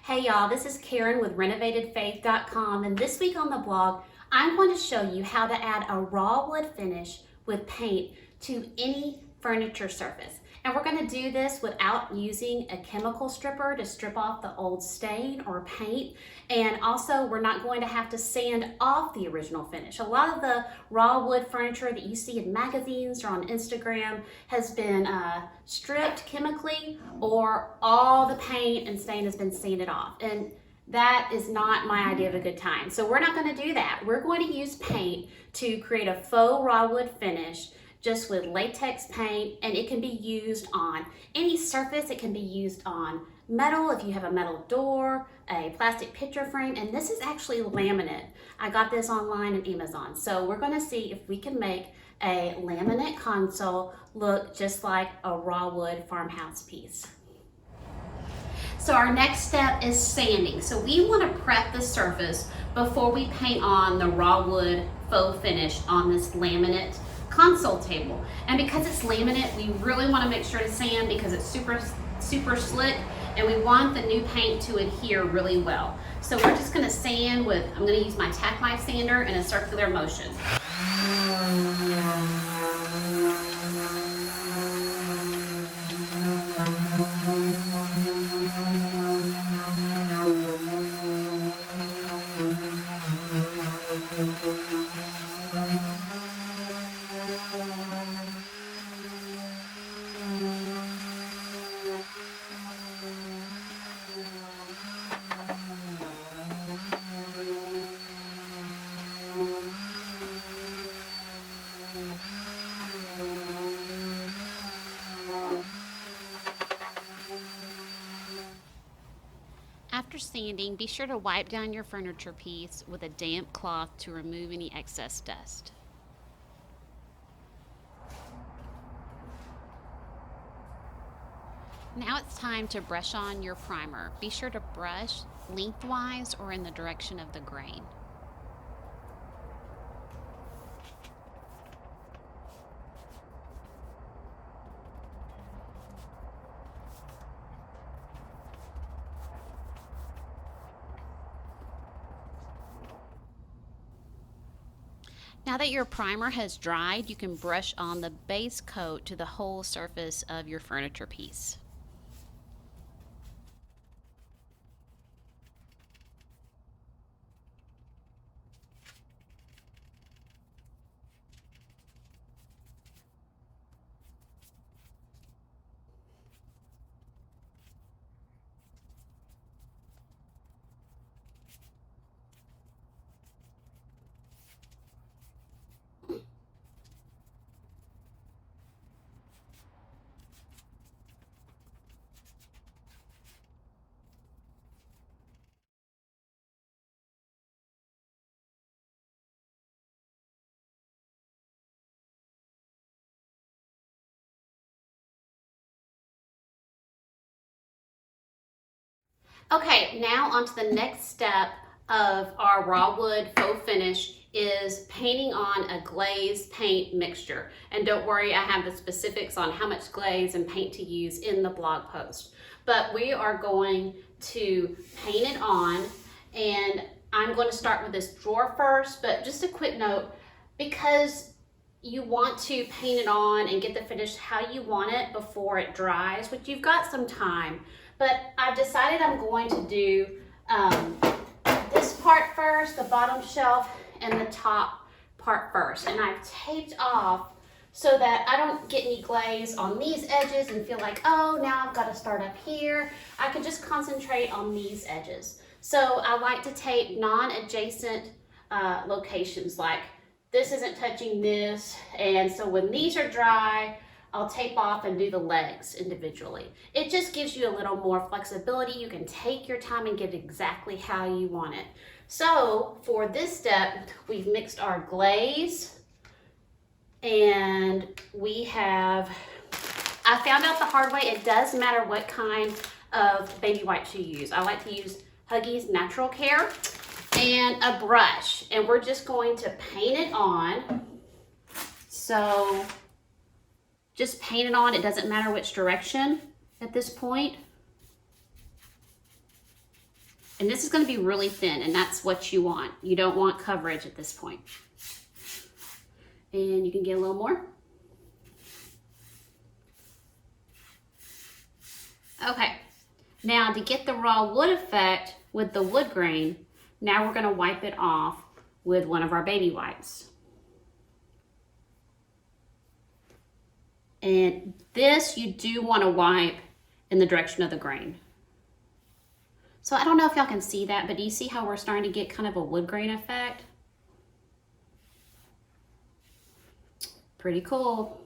Hey y'all, this is Karen with renovatedfaith.com, and this week on the blog, I'm going to show you how to add a raw wood finish with paint to any furniture surface. And we're going to do this without using a chemical stripper to strip off the old stain or paint. And also, we're not going to have to sand off the original finish. A lot of the raw wood furniture that you see in magazines or on Instagram has been stripped chemically, or all the paint and stain has been sanded off. And that is not my idea of a good time. So we're not going to do that. We're going to use paint to create a faux raw wood finish just with latex paint, and it can be used on any surface. It can be used on metal if you have a metal door, a plastic picture frame, and this is actually laminate. I got this online on Amazon. So we're going to see if we can make a laminate console look just like a raw wood farmhouse piece. So our next step is sanding. So we want to prep the surface before we paint on the raw wood faux finish on this laminate console table. And because it's laminate, we really want to make sure to sand because it's super slick, and we want the new paint to adhere really well. So we're just going to sand with, I'm going to use my tack knife sander in a circular motion. After sanding, be sure to wipe down your furniture piece with a damp cloth to remove any excess dust. Now it's time to brush on your primer. Be sure to brush lengthwise or in the direction of the grain. Now that your primer has dried, you can brush on the base coat to the whole surface of your furniture piece. Okay, now on to the next step of our raw wood faux finish is painting on a glaze paint mixture. And don't worry, I have the specifics on how much glaze and paint to use in the blog post. But we are going to paint it on, and I'm going to start with this drawer first, but just a quick note, because you want to paint it on and get the finish how you want it before it dries, which you've got some time. But I've decided I'm going to do this part first, the bottom shelf, and the top part first. And I've taped off so that I don't get any glaze on these edges and feel like, oh, now I've got to start up here. I can just concentrate on these edges. So I like to tape non-adjacent locations, like this isn't touching this. And so when these are dry, I'll tape off and do the legs individually. It just gives you a little more flexibility. You can take your time and get exactly how you want it. So for this step, we've mixed our glaze, and we have, I found out the hard way, it does matter what kind of baby wipes you use. I like to use Huggies Natural Care and a brush, and we're just going to paint it on. So just paint it on. It doesn't matter which direction at this point. And this is going to be really thin, and that's what you want. You don't want coverage at this point. And you can get a little more. Okay, now to get the raw wood effect with the wood grain, now we're going to wipe it off with one of our baby wipes. And this you do want to wipe in the direction of the grain. So I don't know if y'all can see that, but do you see how we're starting to get kind of a wood grain effect? Pretty cool.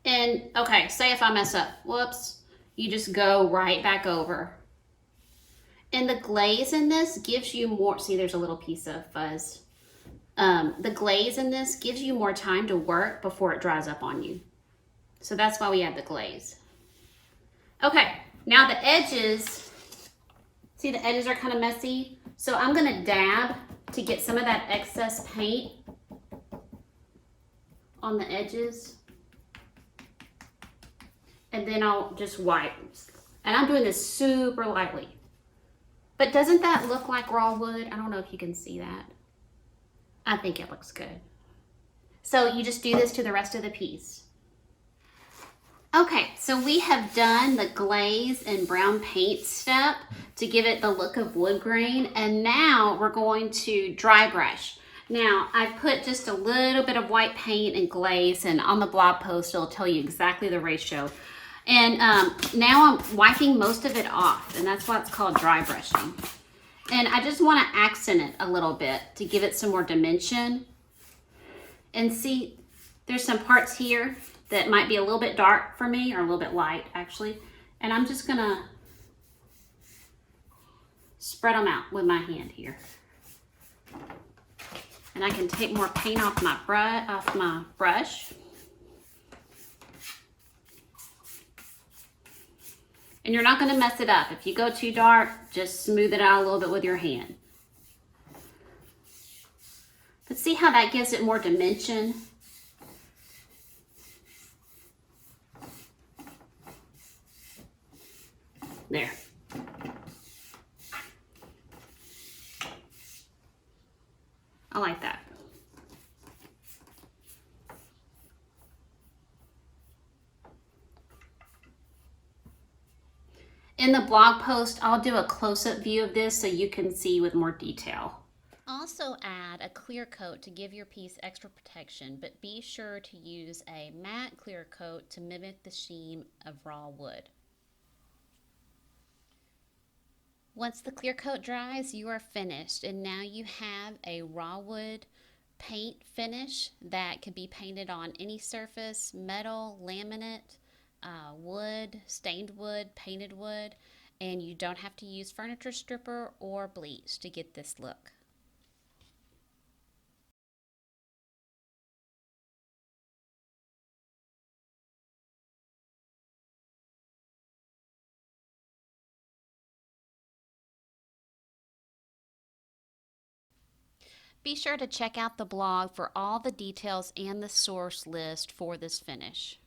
And okay, say if I mess up, whoops, you just go right back over. And the glaze in this gives you more, see there's a little piece of fuzz. The glaze in this gives you more time to work before it dries up on you. So that's why we add the glaze. Okay, now the edges, see the edges are kind of messy. So I'm gonna dab to get some of that excess paint on the edges. And then I'll just wipe. And I'm doing this super lightly. But doesn't that look like raw wood? I don't know if you can see that. I think it looks good. So you just do this to the rest of the piece. Okay, so we have done the glaze and brown paint step to give it the look of wood grain. And now we're going to dry brush. Now, I've put just a little bit of white paint and glaze, and on the blog post, it'll tell you exactly the ratio. And now I'm wiping most of it off, and that's why it's called dry brushing. And I just want to accent it a little bit to give it some more dimension. And see, there's some parts here that might be a little bit dark for me, or a little bit light, actually. And I'm just going to spread them out with my hand here. And I can take more paint off my brush. And you're not going to mess it up. If you go too dark, just smooth it out a little bit with your hand. But see how that gives it more dimension? There. I like that. In the blog post, I'll do a close-up view of this so you can see with more detail. Also add a clear coat to give your piece extra protection, but be sure to use a matte clear coat to mimic the sheen of raw wood. Once the clear coat dries, you are finished, and now you have a raw wood paint finish that can be painted on any surface: metal, laminate, wood, stained wood, painted wood, and you don't have to use furniture stripper or bleach to get this look. Be sure to check out the blog for all the details and the source list for this finish.